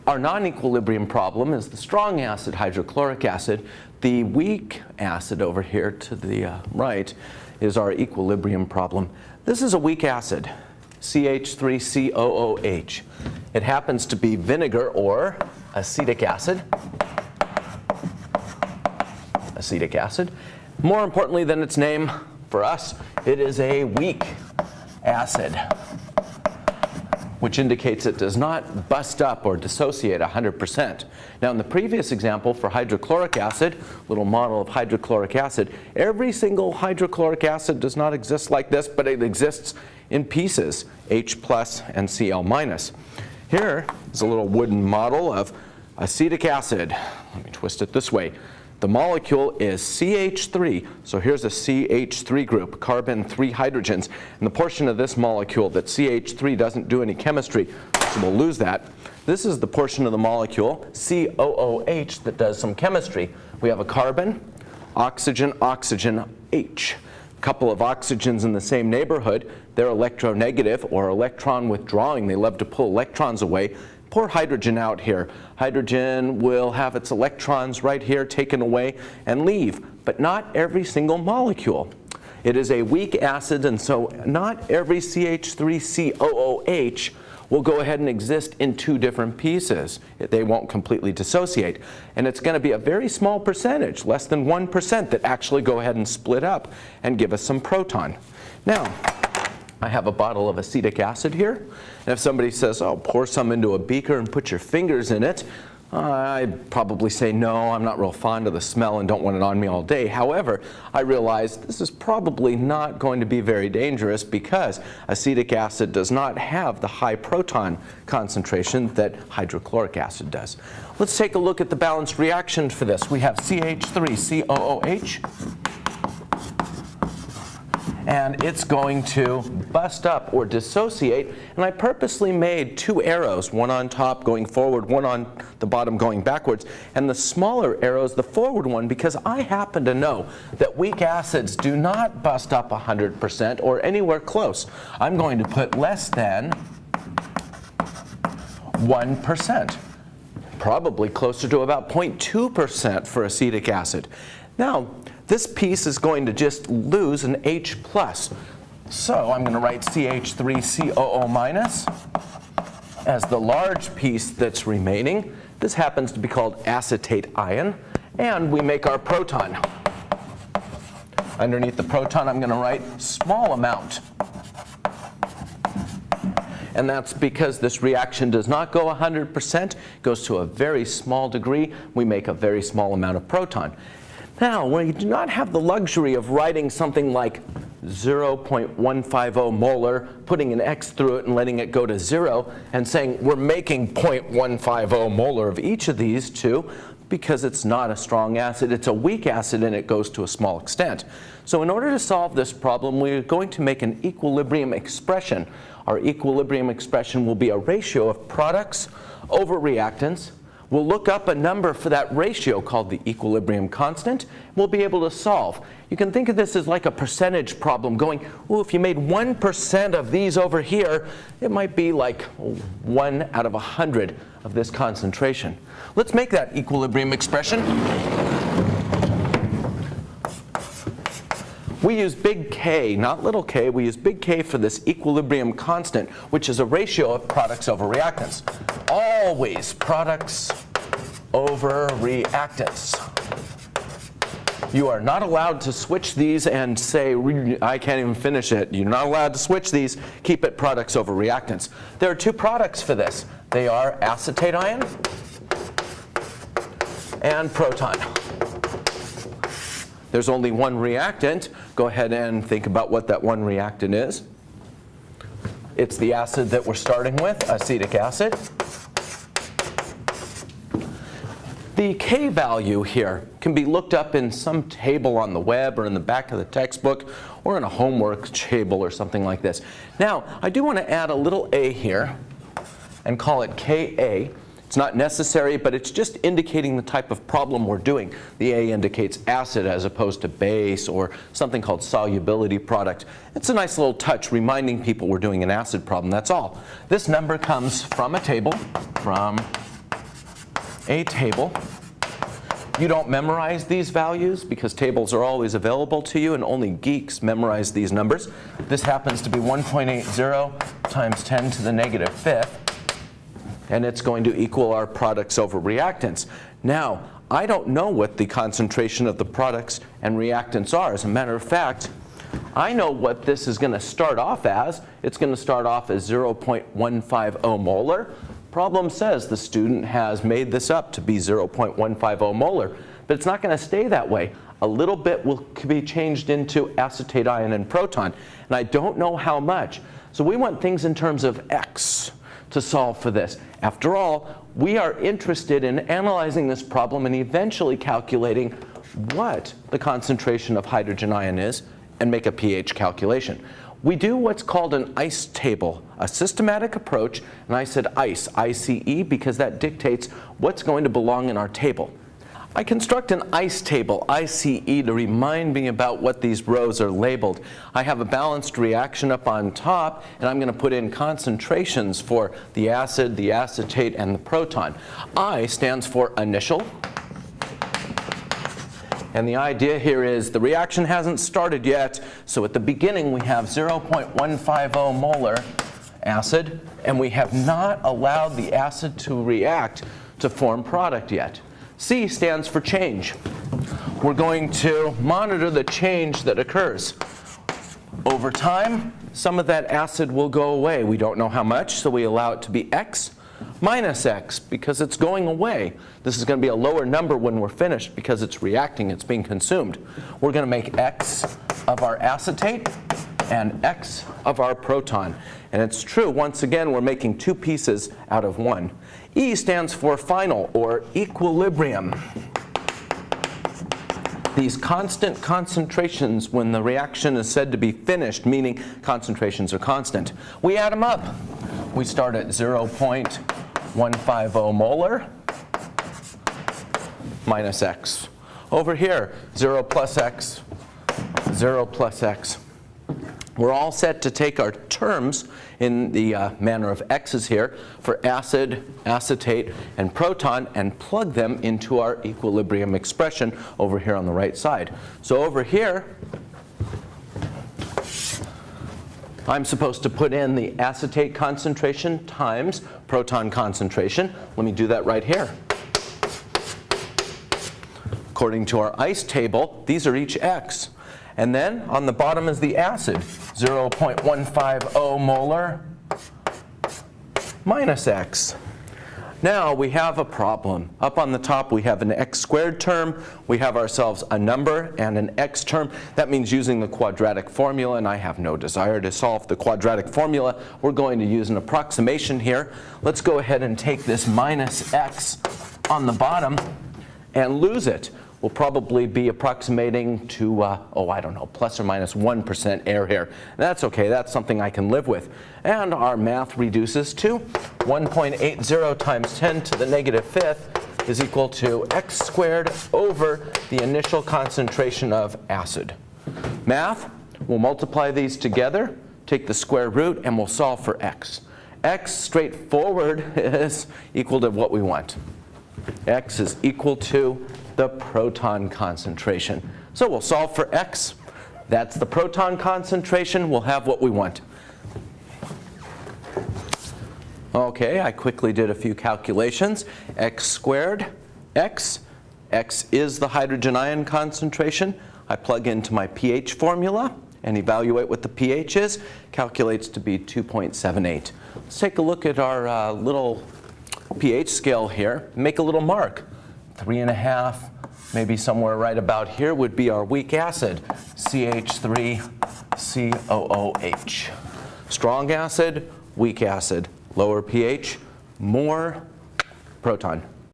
Our non-equilibrium problem is the strong acid, hydrochloric acid. The weak acid over here to the right is our equilibrium problem. This is a weak acid, CH3COOH. It happens to be vinegar or acetic acid. Acetic acid. More importantly than its name, for us, it is a weak acid, which indicates it does not bust up or dissociate 100%. Now in the previous example for hydrochloric acid, little model of hydrochloric acid, every single hydrochloric acid does not exist like this, but it exists in pieces, H plus and Cl minus. Here is a little wooden model of acetic acid. Let me twist it this way. The molecule is CH3, so here's a CH3 group, carbon, 3 hydrogens, and the portion of this molecule that CH3 doesn't do any chemistry, so we'll lose that. This is the portion of the molecule, COOH, that does some chemistry. We have a carbon, oxygen, oxygen, H. A couple of oxygens in the same neighborhood. They're electronegative or electron withdrawing. They love to pull electrons away. Pour hydrogen out here. Hydrogen will have its electrons right here taken away and leave, but not every single molecule. It is a weak acid, and so not every CH3COOH will go ahead and exist in two different pieces. They won't completely dissociate. And it's going to be a very small percentage, less than 1%, that actually go ahead and split up and give us some proton. Now, I have a bottle of acetic acid here, and if somebody says, oh, pour some into a beaker and put your fingers in it, I'd probably say no, I'm not real fond of the smell and don't want it on me all day. However, I realize this is probably not going to be very dangerous because acetic acid does not have the high proton concentration that hydrochloric acid does. Let's take a look at the balanced reaction for this. We have CH3COOH. And it's going to bust up or dissociate. And I purposely made two arrows, one on top going forward, one on the bottom going backwards, and the smaller arrow is the forward one because I happen to know that weak acids do not bust up 100% or anywhere close. I'm going to put less than 1%, probably closer to about 0.2% for acetic acid. Now, this piece is going to just lose an H+. So I'm going to write CH3COO- as the large piece that's remaining. This happens to be called acetate ion, and we make our proton. Underneath the proton, I'm going to write small amount. And that's because this reaction does not go 100%, goes to a very small degree. We make a very small amount of proton. Now, when you do not have the luxury of writing something like 0.150 molar, putting an X through it and letting it go to 0, and saying we're making 0.150 molar of each of these two, because it's not a strong acid, it's a weak acid and it goes to a small extent. So in order to solve this problem, we're going to make an equilibrium expression. Our equilibrium expression will be a ratio of products over reactants. We'll look up a number for that ratio called the equilibrium constant. We'll be able to solve. You can think of this as like a percentage problem going, well, if you made 1% of these over here, it might be like 1 out of 100 of this concentration. Let's make that equilibrium expression. We use big K, not little k. We use big K for this equilibrium constant, which is a ratio of products over reactants. Always products over reactants. You are not allowed to switch these and say, I can't even finish it. You're not allowed to switch these. Keep it products over reactants. There are two products for this. They are acetate ion and proton. There's only one reactant. Go ahead and think about what that one reactant is. It's the acid that we're starting with, acetic acid. The K value here can be looked up in some table on the web or in the back of the textbook or in a homework table or something like this. Now, I do want to add a little a here and call it Ka. It's not necessary, but it's just indicating the type of problem we're doing. The A indicates acid as opposed to base or something called solubility product. It's a nice little touch reminding people we're doing an acid problem, that's all. This number comes from a table, from a table. You don't memorize these values because tables are always available to you and only geeks memorize these numbers. This happens to be 1.80 times 10 to the negative fifth, and it's going to equal our products over reactants. Now, I don't know what the concentration of the products and reactants are. As a matter of fact, I know what this is going to start off as. It's going to start off as 0.150 molar. Problem says the student has made this up to be 0.150 molar, but it's not going to stay that way. A little bit will be changed into acetate ion and proton, and I don't know how much. So we want things in terms of X to solve for this. After all, we are interested in analyzing this problem and eventually calculating what the concentration of hydrogen ion is and make a pH calculation. We do what's called an ICE table, a systematic approach, and I said ICE, I-C-E, because that dictates what's going to belong in our table. I construct an ICE table, I-C-E, to remind me about what these rows are labeled. I have a balanced reaction up on top, and I'm going to put in concentrations for the acid, the acetate, and the proton. I stands for initial. And the idea here is the reaction hasn't started yet, so at the beginning we have 0.150 molar acid, and we have not allowed the acid to react to form product yet. C stands for change. We're going to monitor the change that occurs. Over time, some of that acid will go away. We don't know how much, so we allow it to be X minus X because it's going away. This is going to be a lower number when we're finished because it's reacting, it's being consumed. We're going to make X of our acetate and X of our proton. And it's true, once again, we're making two pieces out of one. E stands for final or equilibrium. These constant concentrations when the reaction is said to be finished, meaning concentrations are constant. We add them up. We start at 0.150 molar minus X. Over here, 0 plus X, 0 plus X. We're all set to take our terms in the manner of X's here for acid, acetate, and proton and plug them into our equilibrium expression over here on the right side. So over here, I'm supposed to put in the acetate concentration times proton concentration. Let me do that right here. According to our ICE table, these are each X. And then on the bottom is the acid, 0.150 molar minus X. Now we have a problem. Up on the top we have an X squared term. We have ourselves a number and an X term. That means using the quadratic formula, and I have no desire to solve the quadratic formula. We're going to use an approximation here. Let's go ahead and take this minus X on the bottom and lose it. We'll probably be approximating to, I don't know, plus or minus 1% error here. That's okay, that's something I can live with. And our math reduces to 1.80 times 10 to the negative fifth is equal to X squared over the initial concentration of acid. Math, we'll multiply these together, take the square root, and we'll solve for X. X, straightforward, is equal to what we want. X is equal to the proton concentration. So we'll solve for X. That's the proton concentration. We'll have what we want. Okay, I quickly did a few calculations. X squared, X. X is the hydrogen ion concentration. I plug into my pH formula and evaluate what the pH is. Calculates to be 2.78. Let's take a look at our little pH scale here. Make a little mark. 3.5, maybe somewhere right about here would be our weak acid, CH3COOH. Strong acid, weak acid. Lower pH, more proton.